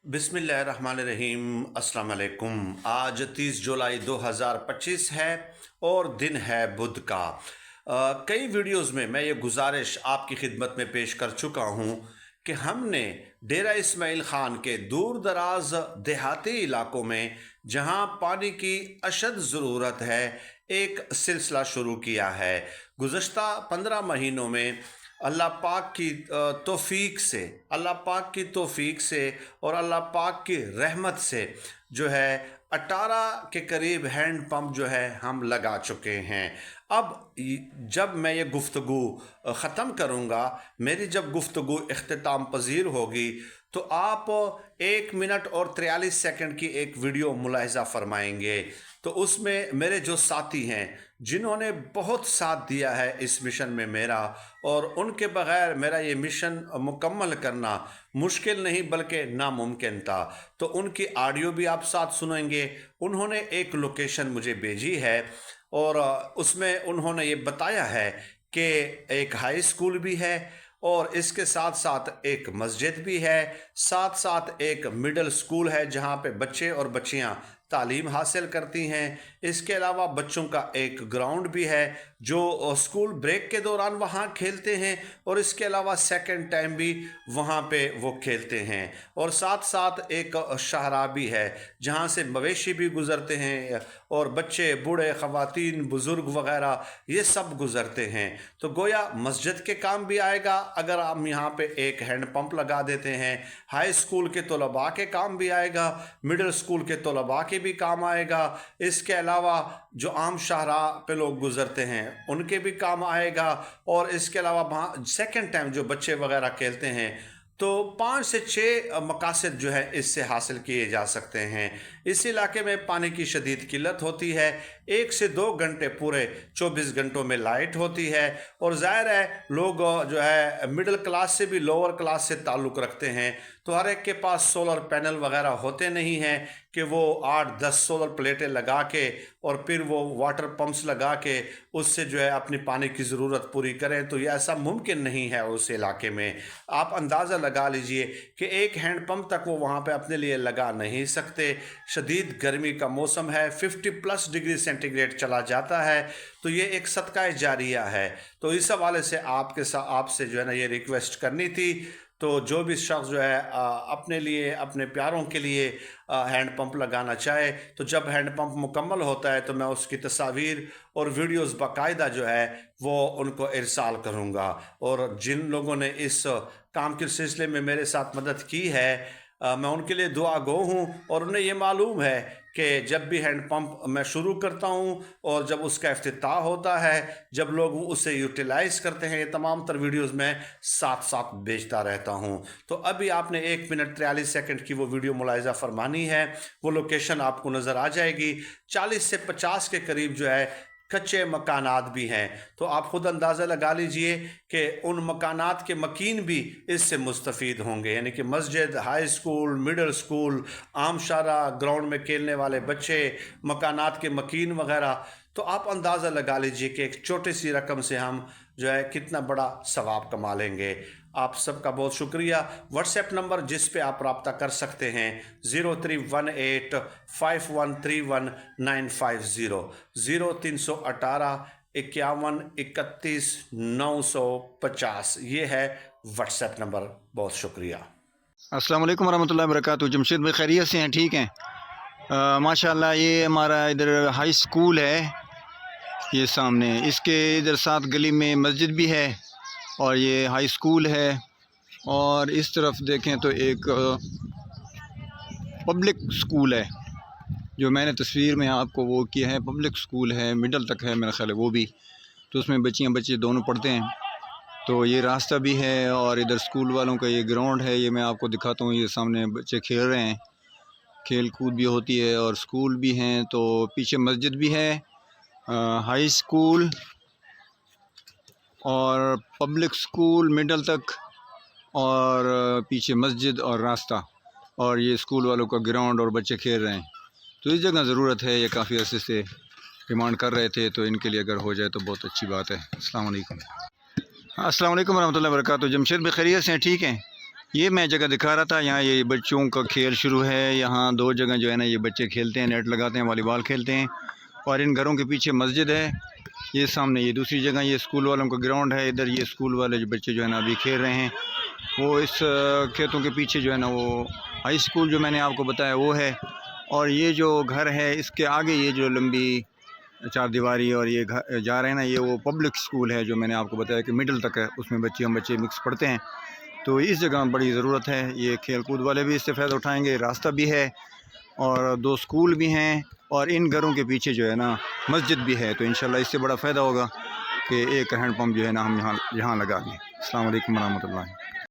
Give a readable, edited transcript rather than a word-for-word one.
बिस्मिल्लाहिर्रहमानिर्रहीम। अस्सलाम वालेकुम। आज 30 जुलाई 2025 है और दिन है बुध का। कई वीडियोस में मैं ये गुजारिश आपकी खिदमत में पेश कर चुका हूँ कि हमने डेरा इस्माइल ख़ान के दूर दराज देहाती इलाकों में जहाँ पानी की अशद ज़रूरत है एक सिलसिला शुरू किया है। गुज़श्ता 15 महीनों में अल्लाह पाक की तौफीक से और अल्लाह पाक की रहमत से जो है 18 के करीब हैंड पंप जो है हम लगा चुके हैं। अब जब मैं ये गुफ्तगू ख़त्म करूँगा, मेरी जब गुफ्तगू इख्तिताम पजीर होगी, तो आप 1 मिनट और 43 सेकंड की एक वीडियो मुलाहिज़ा फरमाएंगे। तो उसमें मेरे जो साथी हैं जिन्होंने बहुत साथ दिया है इस मिशन में मेरा, और उनके बग़ैर मेरा ये मिशन मुकम्मल करना मुश्किल नहीं बल्कि नामुमकिन था, तो उनकी ऑडियो भी आप साथ सुनेंगे। उन्होंने एक लोकेशन मुझे भेजी है और उसमें उन्होंने ये बताया है कि एक हाई स्कूल भी है और इसके साथ साथ एक मस्जिद भी है, साथ साथ एक मिडिल स्कूल है जहाँ पे बच्चे और बच्चियाँ तालीम हासिल करती हैं। इसके अलावा बच्चों का एक ग्राउंड भी है जो स्कूल ब्रेक के दौरान वहाँ खेलते हैं, और इसके अलावा सेकंड टाइम भी वहाँ पे वो खेलते हैं। और साथ साथ एक शाहरा भी है जहाँ से मवेशी भी गुज़रते हैं और बच्चे, बूढ़े, ख़वातीन, बुज़ुर्ग वग़ैरह ये सब गुज़रते हैं। तो गोया मस्जिद के काम भी आएगा अगर हम यहाँ पे एक हैंड पंप लगा देते हैं। हाई स्कूल के तलबा के काम भी आएगा, मिडिल स्कूल के तलबा के भी काम आएगा। इसके अलावा जो आम शाहरा पे लोग गुजरते हैं उनके भी काम आएगा, और इसके अलावा वहाँ सेकंड टाइम जो बच्चे वगैरह खेलते हैं, तो 5 से 6 मकासद जो है इससे हासिल किए जा सकते हैं। इस इलाके में पानी की शदीद किल्लत होती है, 1 से 2 घंटे पूरे 24 घंटों में लाइट होती है, और ज़ाहिर है लोग जो है मिडिल क्लास से भी लोअर क्लास से ताल्लुक़ रखते हैं, तो हर एक के पास सोलर पैनल वगैरह होते नहीं हैं कि वो 8-10 सोलर प्लेटें लगा के और फिर वो वाटर पंप्स लगा के उससे जो है अपनी पानी की ज़रूरत पूरी करें। तो ये ऐसा मुमकिन नहीं है उस इलाके में। आप अंदाज़ा लगा लीजिए कि एक हैंड पंप तक वो वहाँ पे अपने लिए लगा नहीं सकते। शदीद गर्मी का मौसम है, 50+ डिग्री सेंटीग्रेड चला जाता है, तो ये एक सदका जारिया है। तो इस हवाले से आपसे जो है ना ये रिक्वेस्ट करनी थी। तो जो भी शख्स जो है अपने लिए, अपने प्यारों के लिए हैंड पंप लगाना चाहे, तो जब हैंड पंप मुकम्मल होता है तो मैं उसकी तस्वीर और वीडियोस बाकायदा जो है वो उनको इरसाल करूँगा। और जिन लोगों ने इस काम के सिलसिले में मेरे साथ मदद की है, मैं उनके लिए दुआ गो हूँ, और उन्हें ये मालूम है कि जब भी हैंड पंप मैं शुरू करता हूँ और जब उसका इफ्तिताह होता है, जब लोग उसे यूटिलाइज़ करते हैं, ये तमाम तर वीडियोज़ मैं साथ साथ भेजता रहता हूँ। तो अभी आपने 1 मिनट 43 सेकंड की वो वीडियो मुलाहिज़ा फरमानी है। वो लोकेशन आपको नज़र आ जाएगी। 40 से 50 के करीब जो है कच्चे मकानात भी हैं, तो आप ख़ुद अंदाज़ा लगा लीजिए कि उन मकानात के मकीन भी इससे मुस्तफ़ीद होंगे, यानी कि मस्जिद, हाई स्कूल, मिडिल स्कूल, आम शारा, ग्राउंड में खेलने वाले बच्चे, मकानात के मकीन वग़ैरह। तो आप अंदाज़ा लगा लीजिए कि एक छोटी सी रकम से हम जो है कितना बड़ा सवाब कमा लेंगे। आप सबका बहुत शुक्रिया। व्हाट्सएप नंबर जिस पे आप रब्ता कर सकते हैं 03185131 0318 51 31 950, ये है व्हाट्सएप नंबर। बहुत शुक्रिया। अस्सलाम वालेकुम वरहमतुल्लाहि वबरकातुहू। जमशेद भाई खैरियत से हैं? ठीक हैं माशाल्लाह। ये हमारा इधर हाई स्कूल है, ये सामने इसके इधर साथ गली में मस्जिद भी है और ये हाई स्कूल है। और इस तरफ देखें तो एक पब्लिक स्कूल है, जो मैंने तस्वीर में आपको वो किया है। पब्लिक स्कूल है, मिडल तक है मेरा ख्याल है वो भी, तो उसमें बच्चियाँ बच्चे दोनों पढ़ते हैं। तो ये रास्ता भी है और इधर स्कूल वालों का ये ग्राउंड है, ये मैं आपको दिखाता हूँ। ये सामने बच्चे खेल रहे हैं, खेल कूद भी होती है और स्कूल भी हैं। तो पीछे मस्जिद भी है, हाई स्कूल और पब्लिक स्कूल मिडल तक, और पीछे मस्जिद और रास्ता, और ये स्कूल वालों का ग्राउंड और बच्चे खेल रहे हैं। तो इस जगह ज़रूरत है, ये काफ़ी अर्से से डिमांड कर रहे थे, तो इनके लिए अगर हो जाए तो बहुत अच्छी बात है। अस्सलाम वालेकुम। अस्सलाम वालेकुम रहमतुल्लाहि व बरकातहू। जमशेद भाई खैरियत से हैं? ठीक हैं یہ میں جگہ دکھا رہا تھا، یہاں یہ بچوں کا کھیل شروع ہے، یہاں 2 جگہ جو ہے نا یہ بچے کھیلتے ہیں، نیٹ لگاتے ہیں، والی بال کھیلتے ہیں، اور ان گھروں کے پیچھے مسجد ہے، یہ سامنے یہ دوسری جگہ یہ اسکول والوں کا گراؤنڈ ہے، ادھر یہ اسکول والے جو بچے جو ہے نا ابھی کھیل رہے ہیں، وہ اس کھیتوں کے پیچھے جو ہے نا وہ ہائی اسکول جو میں نے آپ کو بتایا وہ ہے، اور یہ جو گھر ہے اس کے آگے یہ جو لمبی 4 دیواری اور یہ گھر جا رہے ہیں نا، یہ وہ پبلک اسکول ہے جو میں نے آپ کو بتایا کہ مڈل تک ہے، اس میں بچے مکس پڑھتے ہیں، تو اس جگہ بڑی ضرورت ہے، یہ کھیل کود والے بھی اس سے فائدہ اٹھائیں گے، راستہ بھی ہے اور 2 اسکول بھی ہیں، اور ان گھروں کے پیچھے جو ہے نا مسجد بھی ہے، تو انشاءاللہ اس سے بڑا فائدہ ہوگا کہ ایک ہینڈ پمپ جو ہے نا ہم یہاں لگا دیں۔ السلام علیکم ورحمۃ اللہ۔